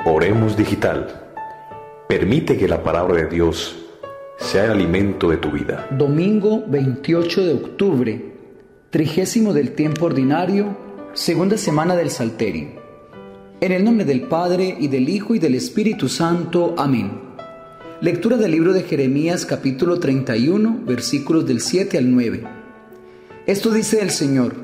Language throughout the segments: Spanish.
Oremos Digital. Permite que la palabra de Dios sea el alimento de tu vida. Domingo 28 de octubre, 30º del tiempo ordinario, segunda semana del Salterio. En el nombre del Padre, y del Hijo, y del Espíritu Santo. Amén. Lectura del libro de Jeremías, capítulo 31, versículos del 7 al 9. Esto dice el Señor: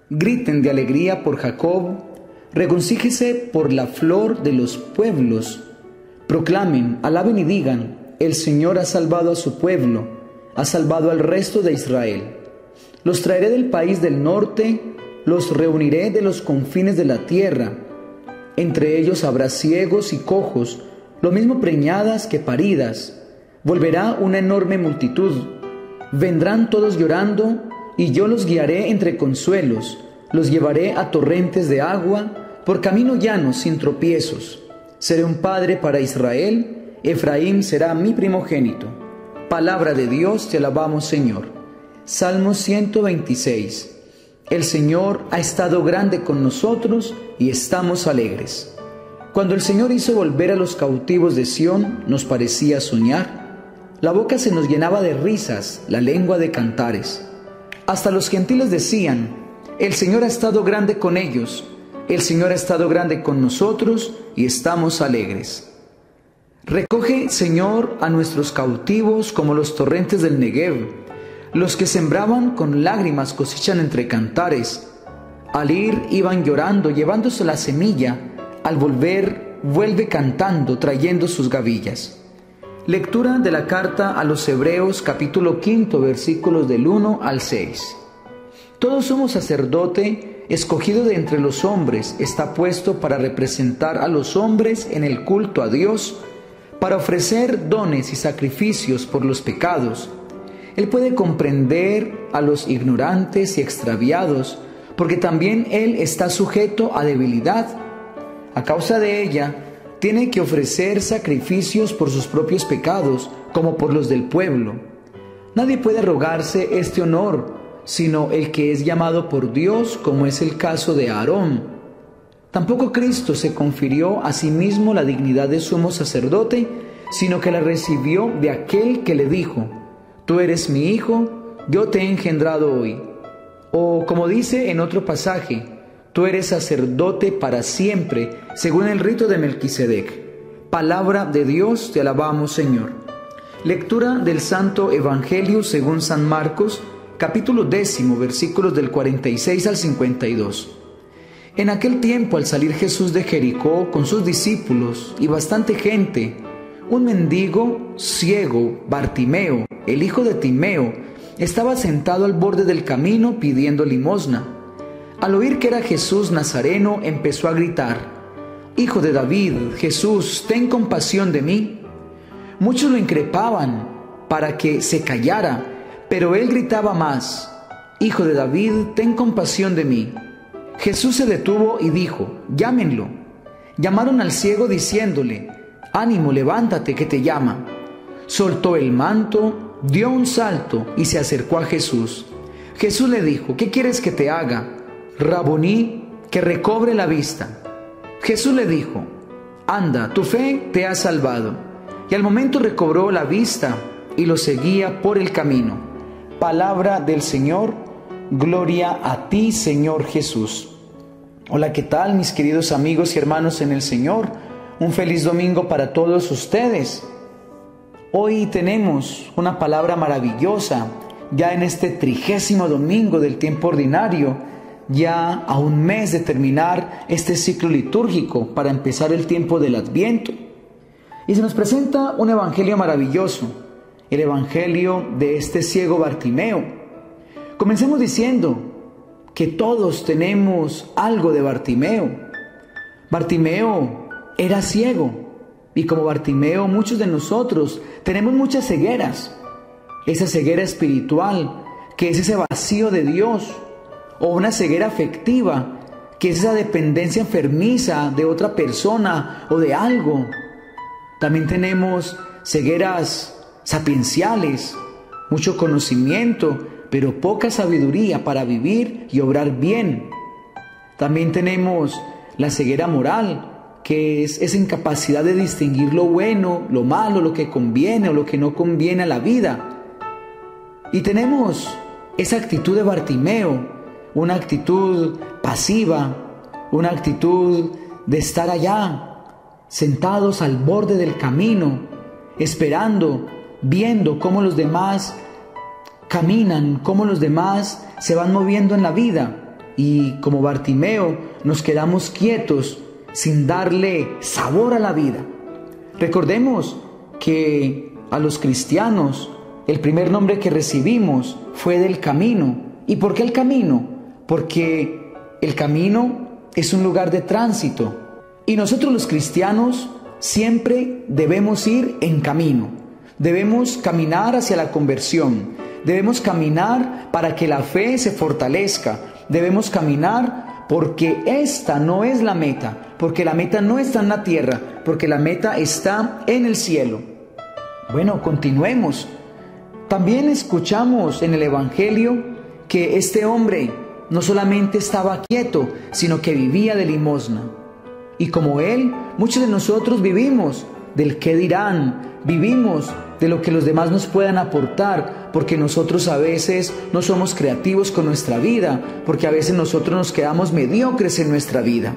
griten de alegría por Jacob, regocíjese por la flor de los pueblos. Proclamen, alaben y digan: el Señor ha salvado a su pueblo, ha salvado al resto de Israel. Los traeré del país del norte, los reuniré de los confines de la tierra. Entre ellos habrá ciegos y cojos, lo mismo preñadas que paridas. Volverá una enorme multitud. Vendrán todos llorando, y yo los guiaré entre consuelos. Los llevaré a torrentes de agua, por camino llano sin tropiezos. Seré un padre para Israel, Efraín será mi primogénito. Palabra de Dios, te alabamos, Señor. Salmo 126. El Señor ha estado grande con nosotros y estamos alegres. Cuando el Señor hizo volver a los cautivos de Sión, nos parecía soñar. La boca se nos llenaba de risas, la lengua de cantares. Hasta los gentiles decían: el Señor ha estado grande con ellos, el Señor ha estado grande con nosotros y estamos alegres. Recoge, Señor, a nuestros cautivos como los torrentes del Negev. Los que sembraban con lágrimas cosechan entre cantares. Al ir iban llorando, llevándose la semilla. Al volver, vuelve cantando, trayendo sus gavillas. Lectura de la carta a los Hebreos, capítulo 5, versículos del 1 al 6. Todo sumo sacerdote, escogido de entre los hombres, está puesto para representar a los hombres en el culto a Dios, para ofrecer dones y sacrificios por los pecados. Él puede comprender a los ignorantes y extraviados, porque también él está sujeto a debilidad. A causa de ella, tiene que ofrecer sacrificios por sus propios pecados, como por los del pueblo. Nadie puede rogarse este honor, sino el que es llamado por Dios, como es el caso de Aarón. Tampoco Cristo se confirió a sí mismo la dignidad de sumo sacerdote, sino que la recibió de aquel que le dijo: tú eres mi hijo, yo te he engendrado hoy. O como dice en otro pasaje: tú eres sacerdote para siempre, según el rito de Melquisedec. Palabra de Dios, te alabamos, Señor. Lectura del Santo Evangelio según San Marcos, capítulo 10, versículos del 46 al 52. En aquel tiempo, al salir Jesús de Jericó con sus discípulos y bastante gente, un mendigo ciego, Bartimeo, el hijo de Timeo, estaba sentado al borde del camino pidiendo limosna. Al oír que era Jesús Nazareno, empezó a gritar: Hijo de David, Jesús, ten compasión de mí. Muchos lo increpaban para que se callara, pero él gritaba más: Hijo de David, ten compasión de mí. Jesús se detuvo y dijo: llámenlo. Llamaron al ciego diciéndole: ánimo, levántate, que te llama. Soltó el manto, dio un salto y se acercó a Jesús. Jesús le dijo: ¿qué quieres que te haga? Raboní, que recobre la vista. Jesús le dijo: anda, tu fe te ha salvado. Y al momento recobró la vista y lo seguía por el camino. Palabra del Señor. Gloria a ti, Señor Jesús. Hola, ¿qué tal, mis queridos amigos y hermanos en el Señor? Un feliz domingo para todos ustedes. Hoy tenemos una palabra maravillosa, ya en este 30º domingo del tiempo ordinario, ya a un mes de terminar este ciclo litúrgico para empezar el tiempo del Adviento. Y se nos presenta un evangelio maravilloso, el evangelio de este ciego Bartimeo. Comencemos diciendo que todos tenemos algo de Bartimeo. Bartimeo era ciego, y como Bartimeo, muchos de nosotros tenemos muchas cegueras. Esa ceguera espiritual, que es ese vacío de Dios, o una ceguera afectiva, que es esa dependencia enfermiza de otra persona o de algo. También tenemos cegueras sapienciales, mucho conocimiento, pero poca sabiduría para vivir y obrar bien. También tenemos la ceguera moral, que que es esa incapacidad de distinguir lo bueno, lo malo, lo que conviene o lo que no conviene a la vida. Y tenemos esa actitud de Bartimeo, una actitud pasiva, una actitud de estar allá, sentados al borde del camino, esperando, viendo cómo los demás caminan, cómo los demás se van moviendo en la vida. Y como Bartimeo nos quedamos quietos sin darle sabor a la vida. Recordemos que a los cristianos el primer nombre que recibimos fue del camino. ¿Y por qué el camino? Porque el camino es un lugar de tránsito y nosotros los cristianos siempre debemos ir en camino. Debemos caminar hacia la conversión, debemos caminar para que la fe se fortalezca, debemos caminar porque esta no es la meta, porque la meta no está en la tierra, porque la meta está en el cielo. Bueno, continuemos. También escuchamos en el Evangelio que este hombre no solamente estaba quieto, sino que vivía de limosna. Y como él, muchos de nosotros vivimos del qué dirán, vivimos de lo que los demás nos puedan aportar, porque nosotros a veces no somos creativos con nuestra vida, porque a veces nosotros nos quedamos mediocres en nuestra vida.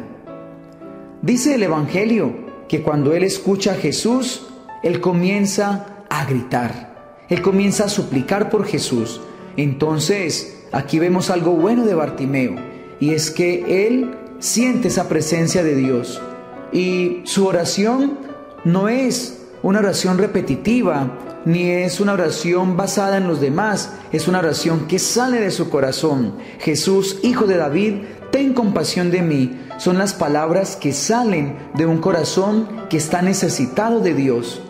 Dice el Evangelio que cuando él escucha a Jesús, él comienza a gritar. Él comienza a suplicar por Jesús. Entonces, aquí vemos algo bueno de Bartimeo, y es que él siente esa presencia de Dios. Y su oración no es una oración repetitiva, ni es una oración basada en los demás, es una oración que sale de su corazón. Jesús, Hijo de David, ten compasión de mí. Son las palabras que salen de un corazón que está necesitado de Dios.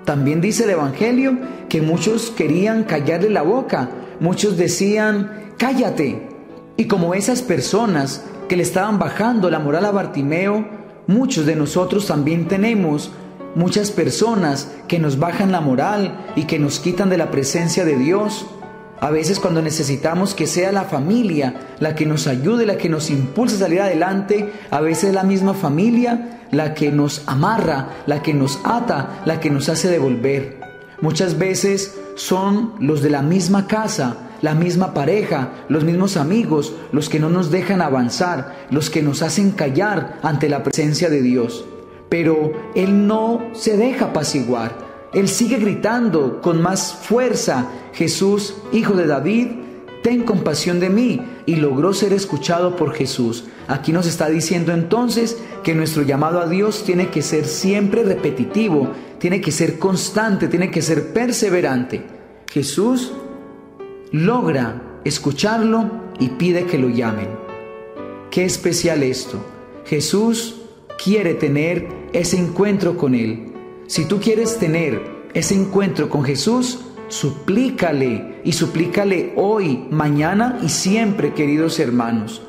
También dice el Evangelio que muchos querían callarle la boca, muchos decían, cállate. Y como esas personas que le estaban bajando la moral a Bartimeo, muchos de nosotros también tenemos muchas personas que nos bajan la moral y que nos quitan de la presencia de Dios. A veces cuando necesitamos que sea la familia la que nos ayude, la que nos impulse a salir adelante, a veces la misma familia la que nos amarra, la que nos ata, la que nos hace devolver. Muchas veces son los de la misma casa, la misma pareja, los mismos amigos, los que no nos dejan avanzar, los que nos hacen callar ante la presencia de Dios. Pero Él no se deja apaciguar. Él sigue gritando con más fuerza, Jesús, Hijo de David, ten compasión de mí, y logró ser escuchado por Jesús. Aquí nos está diciendo entonces que nuestro llamado a Dios tiene que ser siempre repetitivo, tiene que ser constante, tiene que ser perseverante. Jesús logra escucharlo y pide que lo llamen. Qué especial esto. Jesús quiere tener ese encuentro con Él. Si tú quieres tener ese encuentro con Jesús, suplícale, y suplícale hoy, mañana y siempre, queridos hermanos.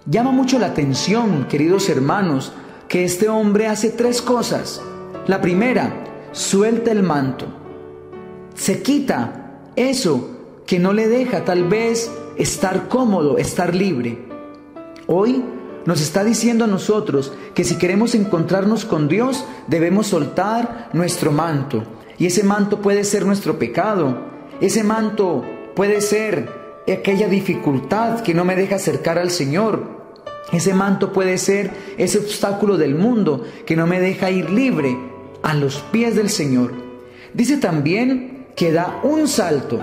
Llama mucho la atención, queridos hermanos, que este hombre hace 3 cosas. La primera, suelta el manto. Se quita eso que no le deja tal vez estar cómodo, estar libre. Hoy nos está diciendo a nosotros que si queremos encontrarnos con Dios, debemos soltar nuestro manto. Y ese manto puede ser nuestro pecado. Ese manto puede ser aquella dificultad que no me deja acercar al Señor. Ese manto puede ser ese obstáculo del mundo que no me deja ir libre a los pies del Señor. Dice también que da un salto.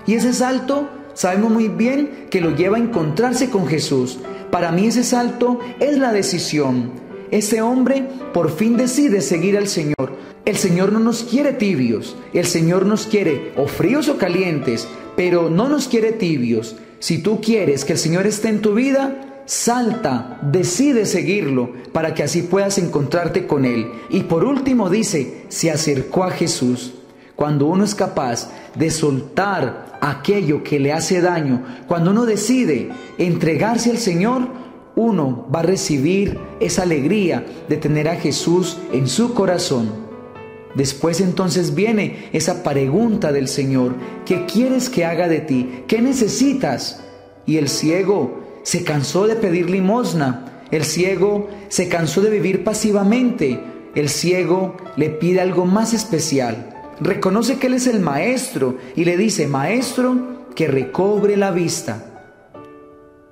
Y ese salto sabemos muy bien que lo lleva a encontrarse con Jesús. Para mí ese salto es la decisión. Ese hombre por fin decide seguir al Señor. El Señor no nos quiere tibios. El Señor nos quiere o fríos o calientes, pero no nos quiere tibios. Si tú quieres que el Señor esté en tu vida, salta, decide seguirlo para que así puedas encontrarte con Él. Y por último dice, se acercó a Jesús. Cuando uno es capaz de soltar aquello que le hace daño, cuando uno decide entregarse al Señor, uno va a recibir esa alegría de tener a Jesús en su corazón. Después entonces viene esa pregunta del Señor: ¿qué quieres que haga de ti? ¿Qué necesitas? Y el ciego se cansó de pedir limosna. El ciego se cansó de vivir pasivamente. El ciego le pide algo más especial. Reconoce que Él es el Maestro y le dice: Maestro, que recobre la vista.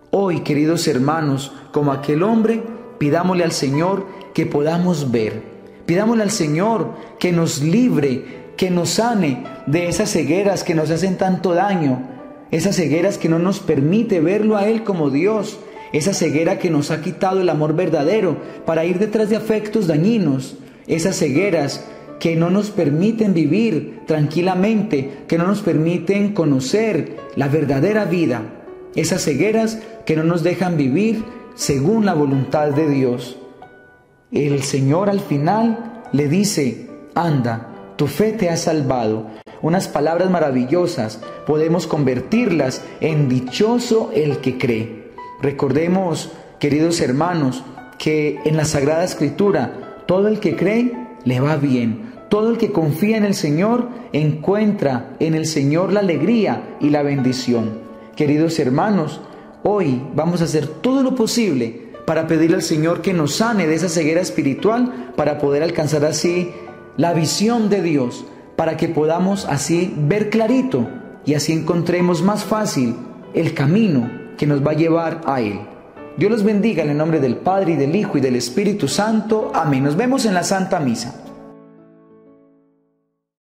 Hoy, queridos hermanos, como aquel hombre, pidámosle al Señor que podamos ver. Pidámosle al Señor que nos libre, que nos sane de esas cegueras que nos hacen tanto daño, esas cegueras que no nos permite verlo a Él como Dios, esa ceguera que nos ha quitado el amor verdadero para ir detrás de afectos dañinos, esas cegueras que no nos permiten vivir tranquilamente, que no nos permiten conocer la verdadera vida, esas cegueras que no nos dejan vivir según la voluntad de Dios. El Señor al final le dice: anda, tu fe te ha salvado. Unas palabras maravillosas, podemos convertirlas en dichoso el que cree. Recordemos, queridos hermanos, que en la Sagrada Escritura todo el que cree le va bien. Todo el que confía en el Señor encuentra en el Señor la alegría y la bendición. Queridos hermanos, hoy vamos a hacer todo lo posible para pedirle al Señor que nos sane de esa ceguera espiritual, para poder alcanzar así la visión de Dios, para que podamos así ver clarito y así encontremos más fácil el camino que nos va a llevar a Él. Dios los bendiga en el nombre del Padre, y del Hijo, y del Espíritu Santo. Amén. Nos vemos en la Santa Misa.